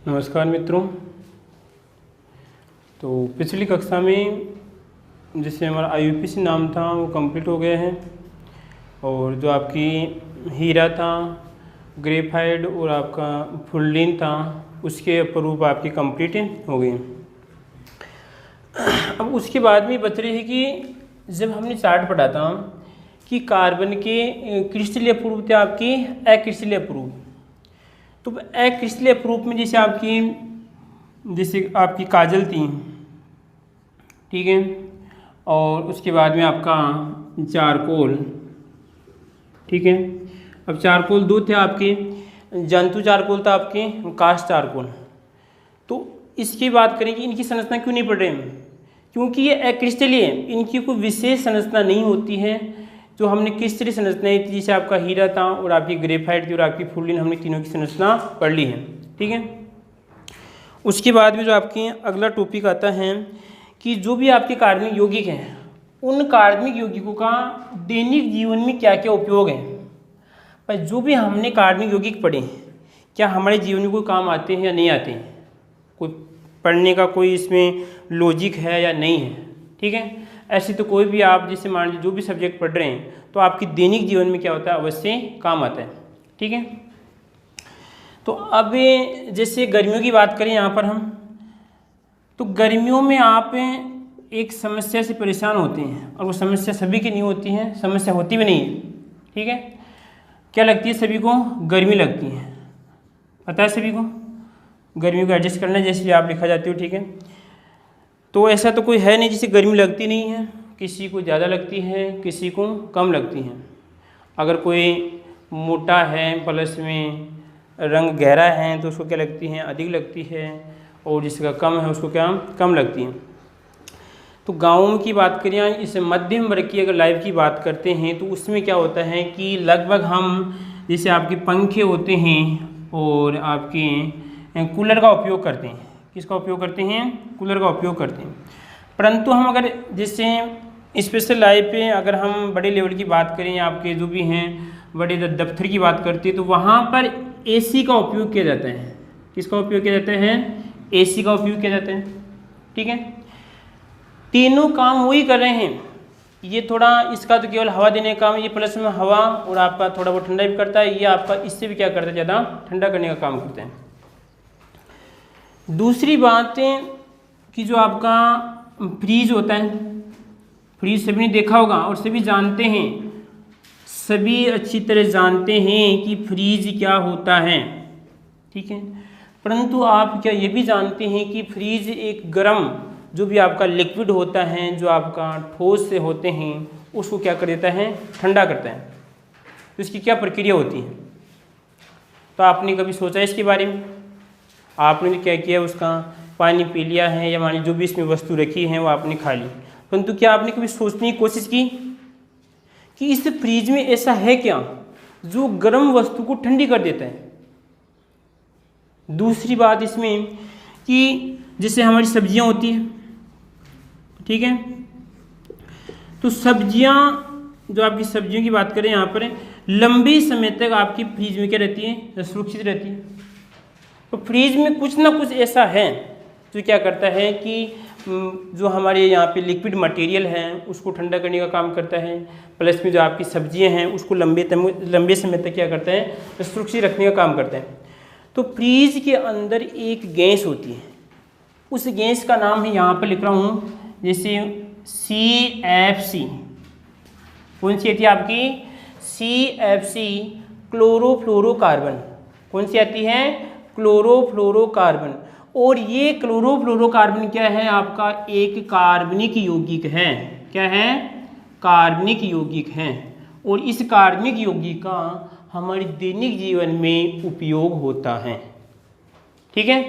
नमस्कार मित्रों। तो पिछली कक्षा में जिससे हमारा IUPAC नाम था वो कंप्लीट हो गया है, और जो आपकी हीरा था, ग्रेफाइट और आपका फुल्लिन था, उसके प्रूफ आपकी कंप्लीट हो गई। अब उसके बाद में बच रही है कि जब हमने चार्ट पढ़ा था कि कार्बन के क्रिस्टलीय प्रूफ थे आपकी अक्रिस्टलीय प्रूफ। तो अक्रिस्टलीय प्रूफ में जैसे आपकी काजल थी, ठीक है, और उसके बाद में आपका चारकोल, ठीक है। अब चारकोल दो थे आपके, जंतु चारकोल था आपके, कास्ट चारकोल। तो इसकी बात करें कि इनकी संरचना क्यों नहीं पढ़ रहे हैं, क्योंकि ये अक्रिस्टलीय है, इनकी कोई विशेष संरचना नहीं होती है। जो हमने क्रिस्टलीय संरचनाएं थी, जैसे आपका हीरा था और आपकी ग्रेफाइट थी और आपकी फुल्लिन, हमने तीनों की संरचना पढ़ ली है, ठीक है। उसके बाद में जो आपके अगला टॉपिक आता है कि जो भी आपके कार्बनिक यौगिक हैं, उन कार्बनिक यौगिकों का दैनिक जीवन में क्या क्या उपयोग है। पर जो भी हमने कार्बनिक यौगिक पढ़े, क्या हमारे जीवन में कोई काम आते हैं या नहीं आते हैं, कोई पढ़ने का कोई इसमें लॉजिक है या नहीं है, ठीक है। ऐसे तो कोई भी आप जैसे मान लीजिए जो भी सब्जेक्ट पढ़ रहे हैं तो आपकी दैनिक जीवन में क्या होता है, अवश्य काम आता है, ठीक है। तो अब जैसे गर्मियों की बात करें यहाँ पर हम, तो गर्मियों में आप एक समस्या से परेशान होते हैं, और वो समस्या सभी की नहीं होती है, समस्या होती भी नहीं है, ठीक है। क्या लगती है सभी को? गर्मी लगती है, पता है सभी को। गर्मी को एडजस्ट करना जैसे भी आप लिखा जाती हो, ठीक है। तो ऐसा तो कोई है नहीं जिसे गर्मी लगती नहीं है, किसी को ज़्यादा लगती है, किसी को कम लगती है। अगर कोई मोटा है प्लस में रंग गहरा है तो उसको क्या लगती है, अधिक लगती है, और जिसका कम है उसको क्या कम लगती है। तो गाँव की बात करें, इस मध्यम वर्ग की अगर लाइफ की बात करते हैं तो उसमें क्या होता है कि लगभग हम जैसे आपके पंखे होते हैं और आपके कूलर का उपयोग करते हैं। किसका उपयोग करते हैं? कूलर का उपयोग करते हैं। परंतु हम अगर जैसे स्पेशल लाइफ पे अगर हम बड़े लेवल की बात करें, आपके जो भी हैं बड़े दफ्तर की बात करते हैं, तो वहाँ पर AC का उपयोग किया जाता है। किसका उपयोग किया जाता है? AC का उपयोग किया जाता है, ठीक है। तीनों काम वही कर रहे हैं। ये थोड़ा इसका तो केवल हवा देने का काम, ये प्लस में हवा और आपका थोड़ा बहुत ठंडा भी करता है, ये आपका इससे भी क्या करता है, ज़्यादा ठंडा करने का काम करते हैं। दूसरी बात कि जो आपका फ्रीज होता है, फ्रीज सभी ने देखा होगा और सभी जानते हैं, सभी अच्छी तरह जानते हैं कि फ्रीज क्या होता है, ठीक है। परंतु आप क्या ये भी जानते हैं कि फ्रीज एक गर्म जो भी आपका लिक्विड होता है, जो आपका ठोस से होते हैं, उसको क्या कर देता है, ठंडा करता है। तो इसकी क्या प्रक्रिया होती है? तो आपने कभी सोचा इसके बारे में? आपने क्या किया, उसका पानी पी लिया है या मान जो भी इसमें वस्तु रखी है वो आपने खा ली, परंतु क्या आपने कभी सोचने की कोशिश की कि इस फ्रिज में ऐसा है क्या जो गर्म वस्तु को ठंडी कर देता है? दूसरी बात इसमें कि जैसे हमारी सब्जियां होती हैं, ठीक है, तो सब्जियां, जो आपकी सब्जियों की बात करें यहाँ पर, लंबे समय तक आपकी फ्रिज में क्या रहती है, सुरक्षित रहती है। तो फ्रिज में कुछ ना कुछ ऐसा है जो क्या करता है कि जो हमारे यहाँ पे लिक्विड मटेरियल है उसको ठंडा करने का काम करता है, प्लस में जो आपकी सब्जियां हैं उसको लंबे समय तक क्या करता है, सुरक्षित रखने का काम करता है। तो फ्रिज के अंदर एक गैस होती है, उस गैस का नाम है, यहाँ पर लिख रहा हूँ, जैसे CFC। कौन सी आती है आपकी? CFC, chlorofluorocarbon. कौन सी आती है? क्लोरोफ्लोरोकार्बन। और ये क्लोरोफ्लोरोकार्बन क्या है, आपका एक कार्बनिक यौगिक है। क्या है? कार्बनिक यौगिक है। और इस कार्बनिक यौगिक का हमारे दैनिक जीवन में उपयोग होता है, ठीक है,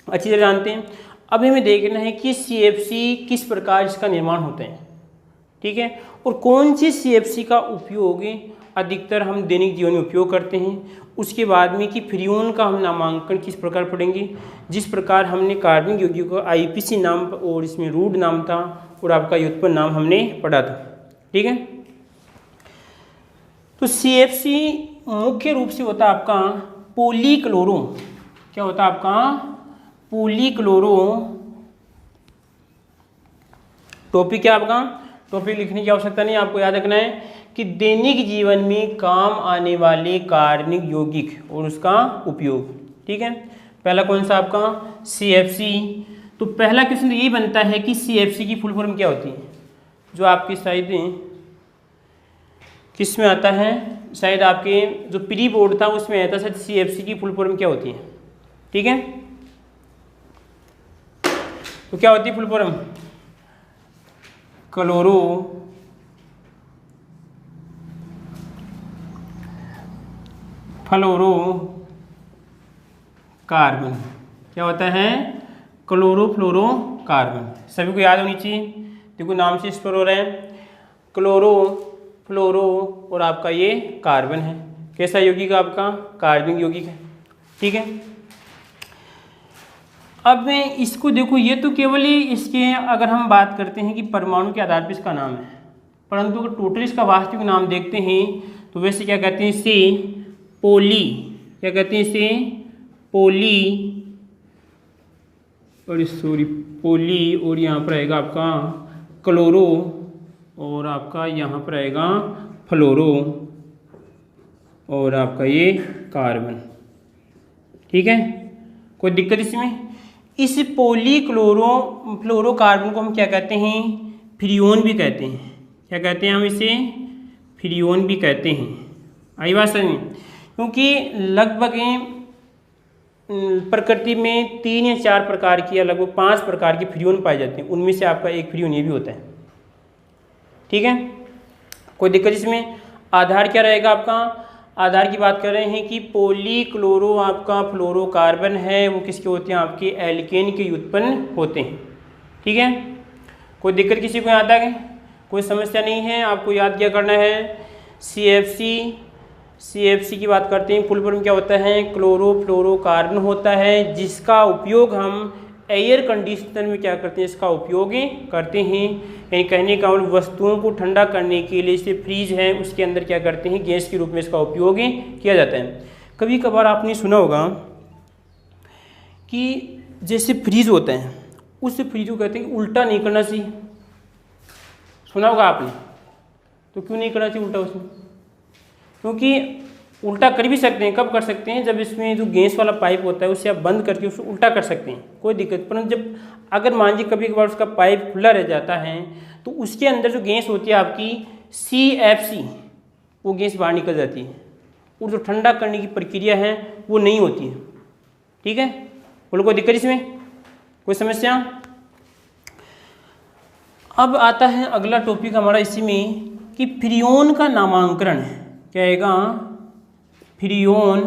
अच्छी तरह जानते हैं। अब हमें देखना है कि CFC किस प्रकार इसका निर्माण होता है, ठीक है, और कौन सी CFC का उपयोग अधिकतर हम दैनिक जीवन में उपयोग करते हैं। उसके बाद में कि फ्रियोन का हम नामांकन किस प्रकार पढ़ेंगे, जिस प्रकार हमने कार्बनिक यौगिकों का IUPAC नाम और इसमें रूट नाम था और आपका व्युत्पन्न नाम हमने पढ़ा था, ठीक है। तो CFC मुख्य रूप से होता है आपका पॉलीक्लोरो क्या होता है आपका पॉलीक्लोरो, टॉपिक क्या आपका, टॉपिक लिखने की आवश्यकता नहीं, आपको याद रखना है कि दैनिक जीवन में काम आने वाले कार्बनिक यौगिक और उसका उपयोग। ठीक है, पहला कौन सा आपका CFC। तो पहला क्वेश्चन यही बनता है कि CFC की फुल फॉर्म क्या होती है, जो आपकी शायद किस में आता है, शायद आपके जो प्री बोर्ड था उसमें आया था शायद CFC की फुल फॉर्म क्या होती है। ठीक है, तो क्या होती है फुल फॉर्म, क्लोरो फ्लोरो कार्बन। क्या होता है, क्लोरोफ्लोरो कार्बन। सभी को याद होनी चाहिए, देखो नाम से स्पष्ट हो रहा है, क्लोरो फ्लोरो और आपका ये कार्बन है। कैसा यौगिक आपका, कार्बनिक यौगिक है। ठीक है, अब मैं इसको देखो, ये तो केवल ही इसके अगर हम बात करते हैं कि परमाणु के आधार पर इसका नाम है, परंतु अगर टोटल इसका वास्तविक नाम देखते हैं तो वैसे क्या कहते हैं इसे, पोली, क्या कहते हैं इसे, पोली, और सॉरी पोली, और यहाँ पर आएगा आपका क्लोरो, और आपका यहाँ पर आएगा फ्लोरो, और आपका ये कार्बन। ठीक है, कोई दिक्कत इसमें। इस पॉलीक्लोरो फ्लोरोकार्बन को हम क्या कहते हैं, फ्रियोन भी कहते हैं। क्या कहते हैं हम इसे, फ्रियोन भी कहते हैं। आई बात समझ में, क्योंकि लगभग प्रकृति में 3 या 4 प्रकार की या लगभग 5 प्रकार के फ्रियोन पाए जाते हैं, उनमें से आपका एक फ्रियोन ये भी होता है। ठीक है, कोई दिक्कत इसमें। आधार क्या रहेगा आपका, आधार की बात कर रहे हैं कि पॉलीक्लोरो आपका फ्लोरोकार्बन है, वो किसके होते हैं, आपके एल्केन के उत्पन्न होते हैं। ठीक है, कोई दिक्कत किसी को याद आ गई, कोई समस्या नहीं है। आपको याद क्या करना है, CFC की बात करते हैं, फुल फॉर्म क्या होता है, क्लोरोफ्लोरोकार्बन होता है, जिसका उपयोग हम एयर कंडीशनर में क्या करते हैं, इसका उपयोग करते हैं। यानी कहने का उन वस्तुओं को ठंडा करने के लिए, जैसे फ्रीज है उसके अंदर क्या करते हैं, गैस के रूप में इसका उपयोग किया जाता है। कभी कभार आपने सुना होगा कि जैसे फ्रीज होता है, उस फ्रीज को कहते हैं कि उल्टा नहीं करना चाहिए, सुना होगा आपने। तो क्यों नहीं करना चाहिए उल्टा उसमें, क्योंकि उल्टा कर भी सकते हैं, कब कर सकते हैं, जब इसमें जो गैस वाला पाइप होता है उसे आप बंद करके उसको उल्टा कर सकते हैं, कोई दिक्कत। परंतु जब अगर मान लीजिए कभी कभार उसका पाइप खुला रह जाता है तो उसके अंदर जो गैस होती है आपकी CFC, वो गैस बाहर निकल जाती है, और जो ठंडा करने की प्रक्रिया है वो नहीं होती है। ठीक है, बोलो कोई दिक्कत इसमें, कोई समस्या। अब आता है अगला टॉपिक हमारा इसी में कि फ्रियोन का नामांकन क्या आएगा, फ्रियोन।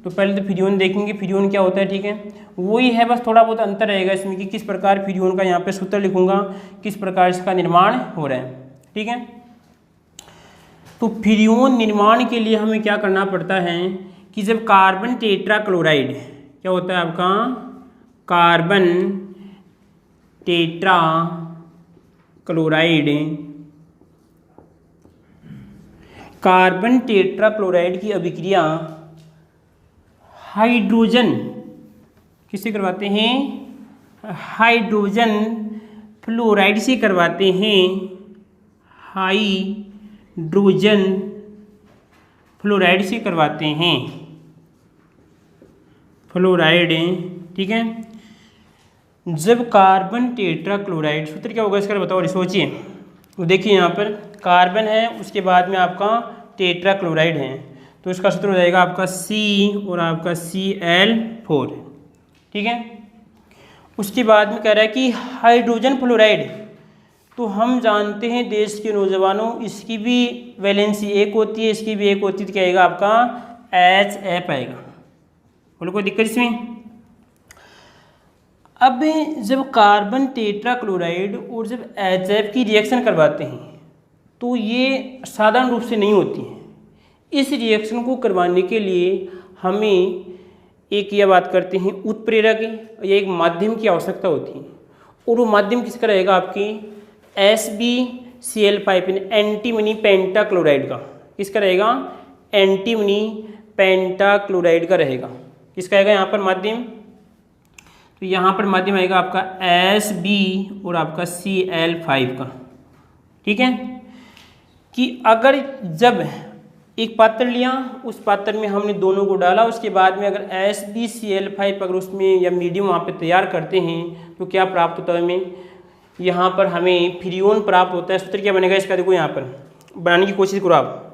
तो पहले तो फ्रियोन देखेंगे, फ्रियोन क्या होता है। ठीक है, वही है, बस थोड़ा बहुत अंतर रहेगा इसमें कि किस प्रकार फ्रियोन का यहाँ पे सूत्र लिखूंगा, किस प्रकार इसका निर्माण हो रहा है। ठीक है, तो फ्रियोन निर्माण के लिए हमें क्या करना पड़ता है कि जब कार्बन टेट्रा क्लोराइड, क्या होता है आपका, carbon tetra chloride, carbon tetra chloride की अभिक्रिया हाइड्रोजन किससे करवाते हैं, हाइड्रोजन फ्लोराइड से करवाते हैं, हाइड्रोजन फ्लोराइड से करवाते हैं, फ्लोराइड। ठीक है, जब कार्बन टेट्रा क्लोराइड, सूत्र क्या होगा इसका बताओ, सोचिए। तो देखिए यहाँ पर कार्बन है, उसके बाद में आपका टेट्रा क्लोराइड है, तो इसका सूत्र हो जाएगा आपका C और आपका Cl4। ठीक है, उसके बाद में कह रहा है कि हाइड्रोजन फ्लोराइड, तो हम जानते हैं देश के नौजवानों, इसकी भी वैलेंसी 1 होती है, इसकी भी 1 होती है, तो क्या आएगा आपका HF आएगा। बोलो कोई दिक्कत इसमें। अब जब कार्बन टेट्रा क्लोराइड और जब HF की रिएक्शन करवाते हैं तो ये साधारण रूप से नहीं होती है। इस रिएक्शन को करवाने के लिए हमें एक यह बात करते हैं उत्प्रेरक या एक माध्यम की आवश्यकता होती है, और वो माध्यम किसका रहेगा, आपकी SbCl5 एंटीमनी पेंटा क्लोराइड का, किसका रहेगा, एंटीमनी पेंटा क्लोराइड का रहेगा। किसका आएगा यहाँ पर माध्यम? तो यहाँ पर माध्यम आएगा आपका SB और आपका Cl5 का। ठीक है, कि अगर जब एक पात्र लिया, उस पात्र में हमने दोनों को डाला, उसके बाद में अगर SbCl5 अगर उसमें या मीडियम वहाँ पे तैयार करते हैं तो क्या प्राप्त होता है हमें? यहाँ पर हमें फ्रीओन प्राप्त होता है। सूत्र क्या बनेगा इसका? देखो यहाँ पर बनाने की कोशिश करो आप।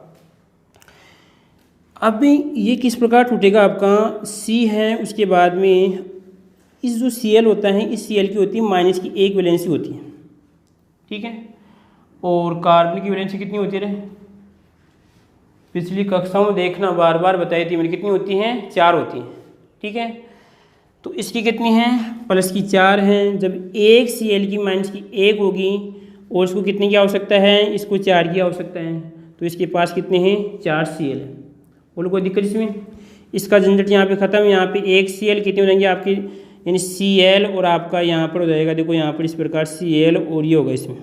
अब ये किस प्रकार टूटेगा? आपका C है, उसके बाद में इस जो Cl होता है, इस Cl की होती है -1 वैलेंसी होती है। ठीक है, और कार्बन की वैलेंसी कितनी होती है? पिछली कक्षाओं में देखना, बार बार बताई थी मैंने, कितनी होती हैं? 4 होती हैं। ठीक है, तो इसकी कितनी है? +4 हैं। जब एक Cl की -1 होगी और इसको कितने की आवश्यकता है? इसको 4 की आवश्यकता है, तो इसके पास कितने हैं? 4 Cl है। बोलो कोई दिक्कत इसमें? इसका झंझट यहाँ पे ख़त्म। यहाँ पे एक Cl कितने हो जाएंगे आपके, यानी Cl और आपका यहाँ पर हो जाएगा, देखो यहाँ पर इस प्रकार Cl और ये होगा इसमें।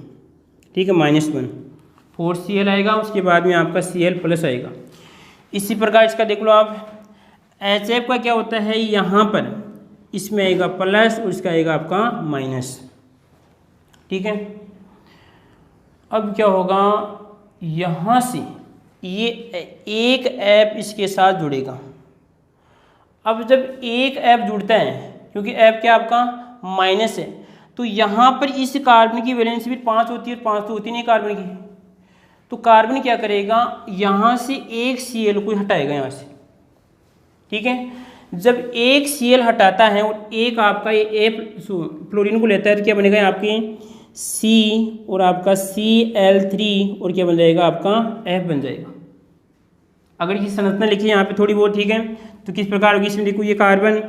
ठीक है, -1 4 Cl आएगा, उसके बाद में आपका Cl+ आएगा। इसी प्रकार इसका देख लो आप, HF का क्या होता है? यहाँ पर इसमें आएगा प्लस और इसका आएगा आपका माइनस। ठीक है, अब क्या होगा? यहाँ से ये एक F इसके साथ जुड़ेगा। अब जब एक F जुड़ता है, क्योंकि F क्या आपका माइनस है, तो यहाँ पर इस कार्बन की वैलेंसी भी 5 होती है, 5 तो होती नहीं कार्बन की। तो कार्बन क्या करेगा? यहाँ से एक Cl को हटाएगा यहाँ से। ठीक है, जब एक Cl हटाता है और एक आपका ये फ्लोरीन को लेता है, तो क्या बनेगा? आपके C और आपका Cl3 और क्या बन जाएगा? आपका F बन जाएगा। अगर ये संरचना लिखी यहाँ पे थोड़ी बहुत, ठीक है, तो किस प्रकार होगी? इसमें देखो ये कार्बन,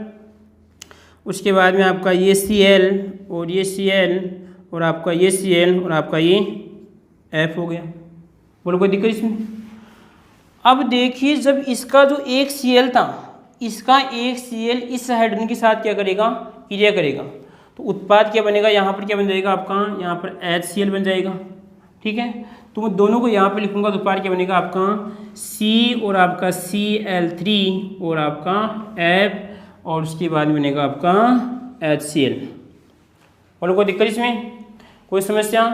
उसके बाद में आपका ये Cl और ये Cl और आपका ये Cl और आपका ये F हो गया। बोलो कोई दिक्कत इसमें? अब देखिए, जब इसका जो एक Cl था, इसका एक Cl इस हाइड्रोजन के साथ क्या करेगा? क्रिया करेगा, तो उत्पाद क्या बनेगा? यहाँ पर क्या बन जाएगा आपका? यहाँ पर HCl बन जाएगा। ठीक है, तो मैं दोनों को यहाँ पर लिखूंगा, तो उत्पाद क्या बनेगा आपका? C और आपका Cl3 और आपका F और उसके बाद बनेगा आपका HCl। बोलो कोई दिक्कत इसमें? कोई समस्या?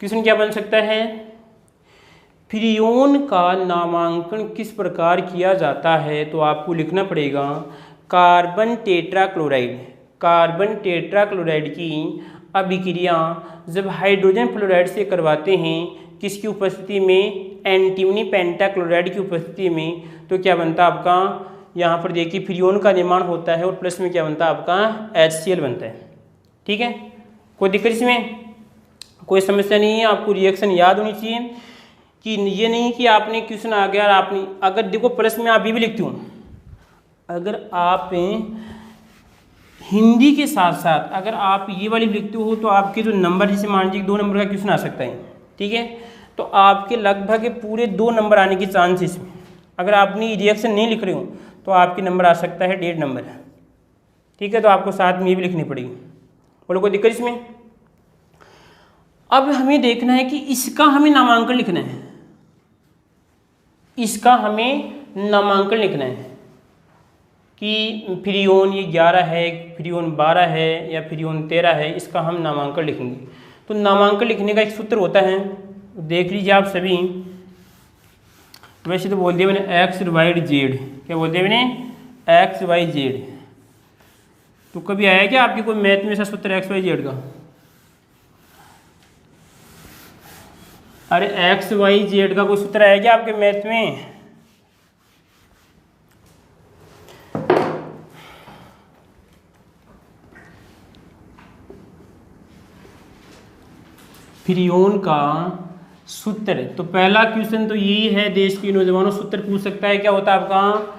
क्वेश्चन क्या बन सकता है? फ्रीओन का नामांकन किस प्रकार किया जाता है? तो आपको लिखना पड़ेगा कार्बन टेट्राक्लोराइड। कार्बन टेट्राक्लोराइड की अभिक्रिया जब हाइड्रोजन फ्लोराइड से करवाते हैं, किसकी उपस्थिति में? एंटीमनी पेंटाक्लोराइड की उपस्थिति में, तो क्या बनता है आपका? यहाँ पर देखिए फ्रीओन का निर्माण होता है और प्लस में क्या बनता है आपका? HCl बनता है। ठीक है, कोई दिक्कत इसमें? कोई समस्या नहीं है। आपको रिएक्शन याद होनी चाहिए, कि ये नहीं कि आपने क्वेश्चन आ गया और आपने, अगर देखो प्लस में आप भी लिखती हूँ, अगर आप हिंदी के साथ साथ अगर आप ये वाली लिखते हो, तो आपके जो नंबर, जैसे मान लीजिए 2 नंबर का क्वेश्चन आ सकता है। ठीक है, तो आपके लगभग पूरे 2 नंबर आने के चांसेस में, अगर आपने रिएक्शन नहीं लिख रहे हो तो आपके नंबर आ सकता है 1.5 नंबर। ठीक है, तो आपको साथ में ये भी लिखनी पड़ेगी। बोलो कोई दिक्कत इसमें? अब हमें देखना है कि इसका हमें नामांकन लिखना है, इसका हमें नामांकन लिखना है कि फ्रीओन ये 11 है, फ्रीओन 12 है या फ्रीओन 13 है, इसका हम नामांकन लिखेंगे। तो नामांकन लिखने का एक सूत्र होता है, देख लीजिए आप सभी। वैसे तो बोल दिया मैंने XYZ, क्या बोल दिया मैंने? XYZ। तो कभी आया क्या आपके कोई मैथ में ऐसा सूत्र XYZ का? अरे XYZ का कोई सूत्र आया क्या आपके मैथ में? फ्रीओन का सूत्र, तो पहला क्वेश्चन तो यही है, देश के नौजवानों, सूत्र पूछ सकता है, क्या होता है आपका?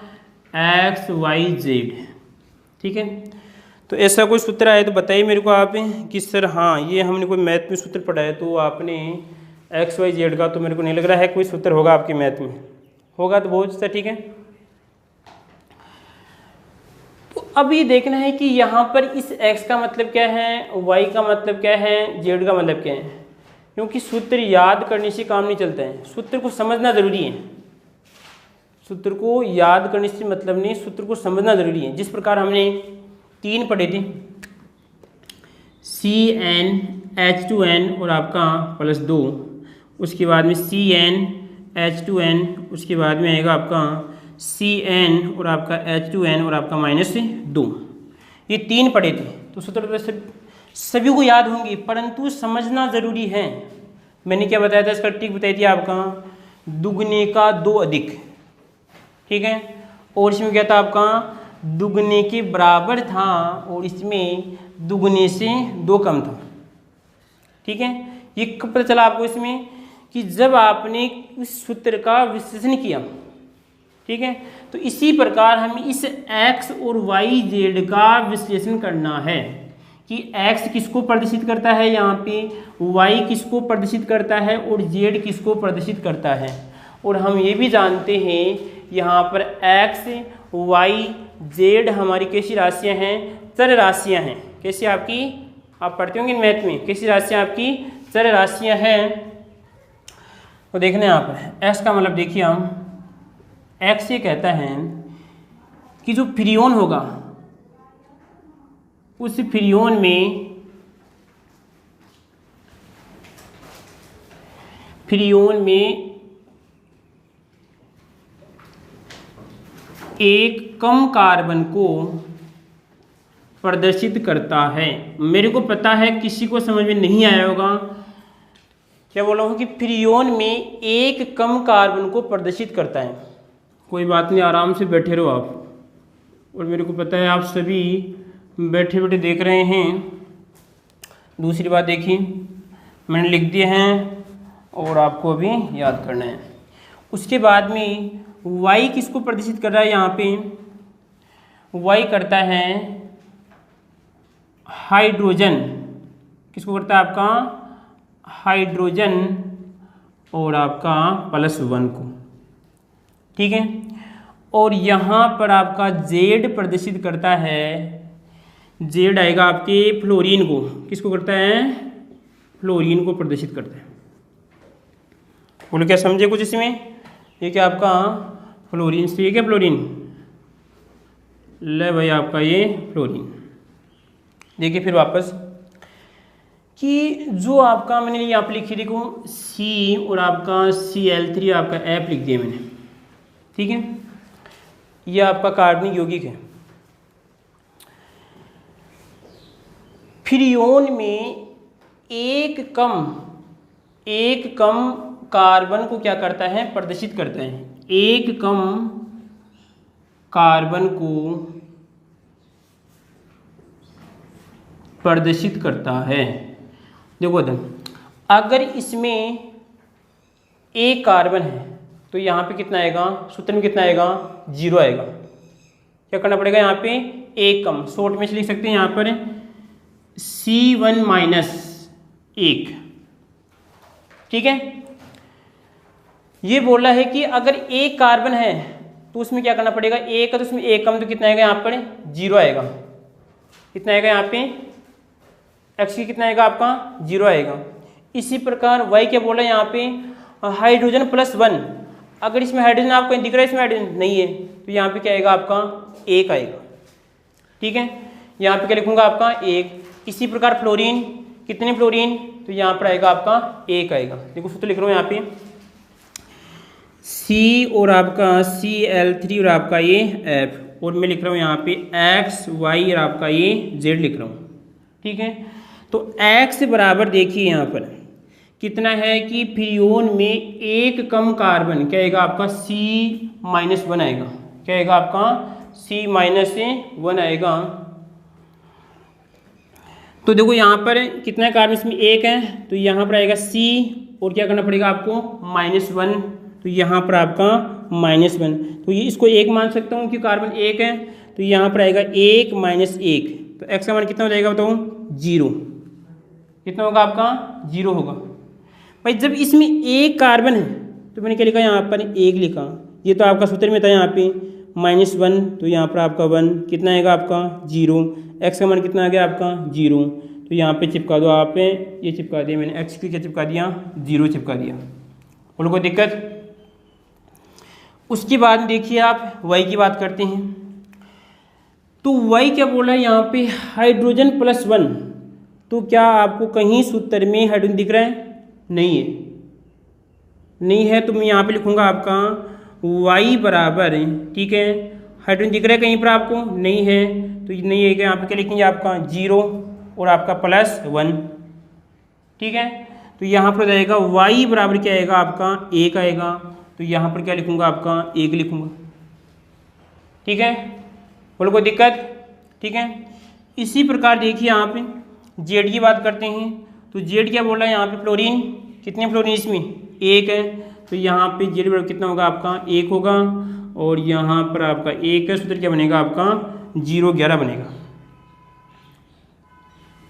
XYZ। ठीक है, तो ऐसा कोई सूत्र आया तो बताइए मेरे को आप कि सर हाँ ये हमने कोई मैथ में सूत्र पढ़ा है, तो आपने XYZ का, तो मेरे को नहीं लग रहा है कोई सूत्र होगा आपके मैथ में, होगा तो बहुत अच्छा। ठीक है, तो अब ये देखना है कि यहाँ पर इस X का मतलब क्या है, Y का मतलब क्या है, Z का मतलब क्या है, क्योंकि सूत्र याद करने से काम नहीं चलता है, सूत्र को समझना ज़रूरी है। सूत्र को याद करने से मतलब नहीं, सूत्र को समझना जरूरी है। जिस प्रकार हमने 3 पढ़े थे, CnH2n और आपका +2, उसके बाद में CnH2n, उसके बाद में आएगा आपका Cn और आपका H2n और आपका -2। ये 3 पढ़े थे। तो सूत्र वैसे सभी को याद होंगे, परंतु समझना ज़रूरी है। मैंने क्या बताया था, इसका ट्रिक बताई थी आपका, दुगने का 2 अधिक, ठीक है। और इसमें क्या था आपका, दुगने के बराबर था और इसमें दुगने से 2 कम था, ठीक है। ये कब पता चला आपको इसमें, कि जब आपने इस सूत्र का विश्लेषण किया, ठीक है। तो इसी प्रकार हमें इस x और y z का विश्लेषण करना है कि x किसको प्रदर्शित करता है यहाँ पे, y किसको प्रदर्शित करता है और z किसको प्रदर्शित करता है। और हम ये भी जानते हैं यहाँ पर x, y, z हमारी कैसी राशियाँ हैं, चर राशियाँ हैं। कैसी आपकी, आप पढ़ते होंगे मैथ में, कैसी राशियाँ आपकी, चर राशियाँ हैं। तो देखना यहाँ पर x का मतलब देखिए, हम x ये कहता है कि जो फ्रियोन होगा उस फ्रियोन में एक कम कार्बन को प्रदर्शित करता है। मेरे को पता है किसी को समझ में नहीं आया होगा, क्या बोला हूँ कि फ्रियोन में एक कम कार्बन को प्रदर्शित करता है। कोई बात नहीं, आराम से बैठे रहो आप। और मेरे को पता है आप सभी बैठे बैठे देख रहे हैं। दूसरी बात देखिए, मैंने लिख दिए हैं और आपको अभी याद करना है। उसके बाद में y किसको प्रदर्शित कर रहा है, यहाँ पे y करता है हाइड्रोजन, किसको करता है आपका, हाइड्रोजन और आपका +1 को, ठीक है। और यहाँ पर आपका Z प्रदर्शित करता है, Z आएगा आपके फ्लोरीन को, किसको करता है, फ्लोरीन को प्रदर्शित करता है। बोलो क्या समझे कुछ इसमें, ये क्या आपका फ्लोरीन से, ये क्या फ्लोरीन, ले भाई आपका ये फ्लोरीन। देखिए फिर वापस कि जो आपका मैंने यहाँ पे लिखी, देखो C और आपका Cl3 आपका F लिख दिया मैंने, ठीक है। यह आपका कार्बनिक यौगिक है। फ्रियोन में एक कम कार्बन को क्या करता है, प्रदर्शित करता है। एक कम कार्बन को प्रदर्शित करता है। देखो अगर इसमें एक कार्बन है तो यहाँ पे कितना आएगा, सूत्र में कितना आएगा, 0 आएगा। क्या करना पड़ेगा, यहाँ पे एक कम, शॉर्ट में से लिख सकते हैं यहाँ पर C1 -1, ठीक है। ये बोला है कि अगर एक कार्बन है तो उसमें क्या करना पड़ेगा, एक है तो उसमें एक कम, तो कितना आएगा यहाँ पर 0 आएगा। कितना आएगा यहाँ पे, x की कितना आएगा आपका 0 आएगा। इसी प्रकार y क्या बोला है यहाँ पे, हाइड्रोजन +1, अगर इसमें हाइड्रोजन आपको दिख रहा है, इसमें हाइड्रोजन नहीं है, तो यहाँ पे क्या आएगा आपका 1 आएगा, ठीक है। यहाँ पे क्या लिखूंगा आपका 1। इसी प्रकार फ्लोरीन, कितने फ्लोरीन, तो यहाँ पर आएगा आपका 1 आएगा। देखो सूत्र लिख रहा हूँ यहाँ पे, C और आपका Cl3 और आपका ये F, और मैं लिख रहा हूँ यहाँ पे X, Y और आपका ये Z लिख रहा हूँ, ठीक है। तो X बराबर देखिए यहाँ पर कितना है कि फ्रियोन में एक कम कार्बन, क्या आएगा आपका C-1 आएगा। क्या आएगा आपका C-1 आएगा। तो देखो यहाँ पर कितना कार्बन, इसमें एक है, तो यहाँ पर आएगा C, और क्या करना पड़ेगा आपको -1, तो यहाँ पर आपका -1, तो ये इसको 1 मान सकता हूँ कि कार्बन 1 है, तो यहाँ पर आएगा 1 - 1, तो x का मान कितना हो जाएगा बताओ, 0। कितना होगा आपका 0 होगा। भाई जब इसमें एक कार्बन है तो मैंने क्या लिखा, यहाँ पर 1 लिखा, ये तो आपका सूत्र में था यहाँ पे -1, तो यहाँ पर आपका 1, कितना आएगा आपका 0। x का मान कितना आ गया आपका 0, तो यहाँ पे चिपका दो आप, ये चिपका दिया मैंने, x की क्या चिपका दिया, 0 चिपका दिया। बोलो कोई दिक्कत। उसके बाद देखिए आप वाई की बात करते हैं। तो वाई क्या बोला है यहाँ पे, हाइड्रोजन +1। तो क्या आपको कहीं सूत्र में हाइड्रोजन दिख रहा है? नहीं है, नहीं है। तो मैं यहाँ पे लिखूँगा आपका वाई बराबर, ठीक है, हाइड्रोजन दिख रहा है कहीं पर आपको? नहीं है। तो नहीं है, यहाँ पे क्या लिखेंगे आपका 0 और आपका +1, ठीक है। तो यहाँ पर जाएगा वाई बराबर क्या आएगा आपका 1 आएगा। तो यहाँ पर क्या लिखूँगा आपका 1 लिखूँगा, ठीक है। बोलो कोई दिक्कत? ठीक है। इसी प्रकार देखिए यहाँ पे जेड की बात करते हैं। तो जेड क्या बोल रहा है यहाँ पे, फ्लोरीन, कितने फ्लोरीन इसमें? 1 है। तो यहाँ पे जेड बराबर कितना होगा आपका 1 होगा, और यहाँ पर आपका 1 है, सूत्र क्या बनेगा आपका 011 बनेगा।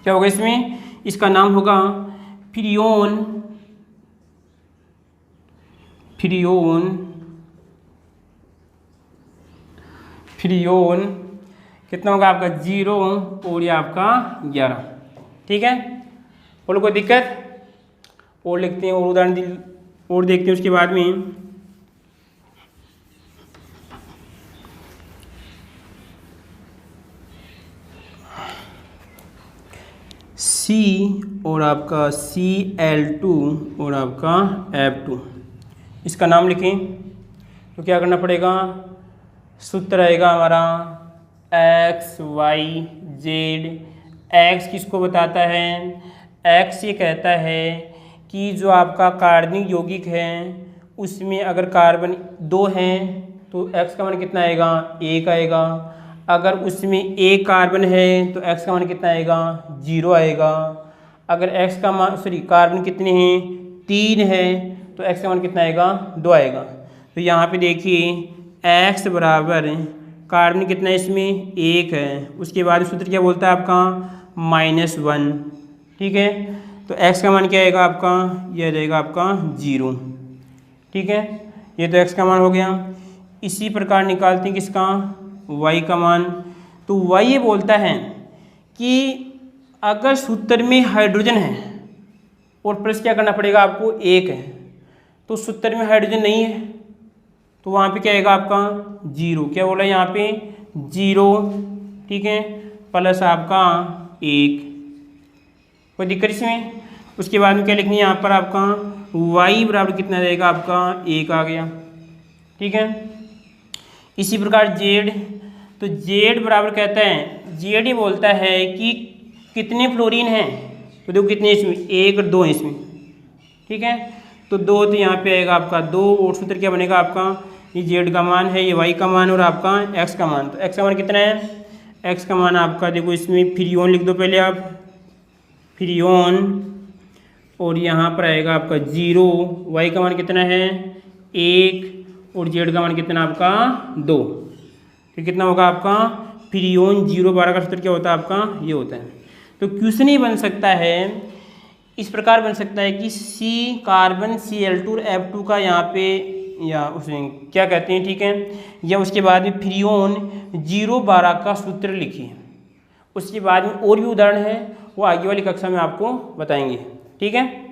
क्या होगा इसमें? इसका नाम होगा फ्रियोन, फ्रियोन कितना होगा आपका 0 और ये आपका 11, ठीक है। बोलो कोई दिक्कत? और लिखते हैं और उदाहरण और देखते हैं उसके बाद में। C और आपका Cl2 और आपका F2, इसका नाम लिखें। तो क्या करना पड़ेगा? सूत्र आएगा हमारा x y z। x किसको बताता है? x ये कहता है कि जो आपका कार्बनिक यौगिक है उसमें अगर कार्बन 2 हैं तो x का मान कितना आएगा? 1 आएगा। अगर उसमें एक कार्बन है तो x का मान कितना आएगा? 0 आएगा। अगर x का मान कार्बन कितने हैं? 3 है, तो x का मान कितना आएगा? 2 आएगा। तो यहाँ पे देखिए x बराबर कार्बन कितना है इसमें? 1 है। उसके बाद सूत्र क्या बोलता है आपका? -1, ठीक है। तो x का मान क्या आएगा आपका? यह रहेगा आपका 0, ठीक है। ये तो x का मान हो गया। इसी प्रकार निकालते हैं किसका? y का मान। तो y ये बोलता है कि अगर सूत्र में हाइड्रोजन है और प्लस क्या करना पड़ेगा आपको? 1 है। तो सूत्र में हाइड्रोजन नहीं है तो वहाँ पे क्या आएगा आपका 0। क्या बोला यहाँ पे? 0, ठीक है, प्लस आपका 1। कोई दिक्कत इसमें? उसके बाद में क्या लिखनी है यहाँ पर आपका y बराबर कितना रहेगा आपका? 1 आ गया, ठीक है। इसी प्रकार z। तो z बराबर कहता है, z ये बोलता है कि कितने फ्लोरीन हैं? तो देखो कितने इसमें? 1 और 2 हैं इसमें, ठीक है। तो 2, तो यहाँ पे आएगा आपका 2, और सूत्र क्या बनेगा आपका? ये z का मान है, ये y का मान और आपका x का मान। तो x का मान कितना है? x का मान आपका देखो इसमें फ्रियोन लिख दो पहले आप, फ्रियोन, और यहाँ पर आएगा आपका 0। y का मान कितना है? 1, और z का मान कितना आपका? 2। फिर कितना होगा आपका? फ्रियोन 012 का सूत्र क्या होता है आपका? ये होता है। तो क्वेश्चन ये बन सकता है, इस प्रकार बन सकता है कि C कार्बन Cl2 और F2 का यहाँ पे, या उसे क्या कहते हैं, ठीक है, या उसके बाद में फ्रियोन 012 का सूत्र लिखिए। उसके बाद में और भी उदाहरण है, वो आगे वाली कक्षा में आपको बताएंगे, ठीक है।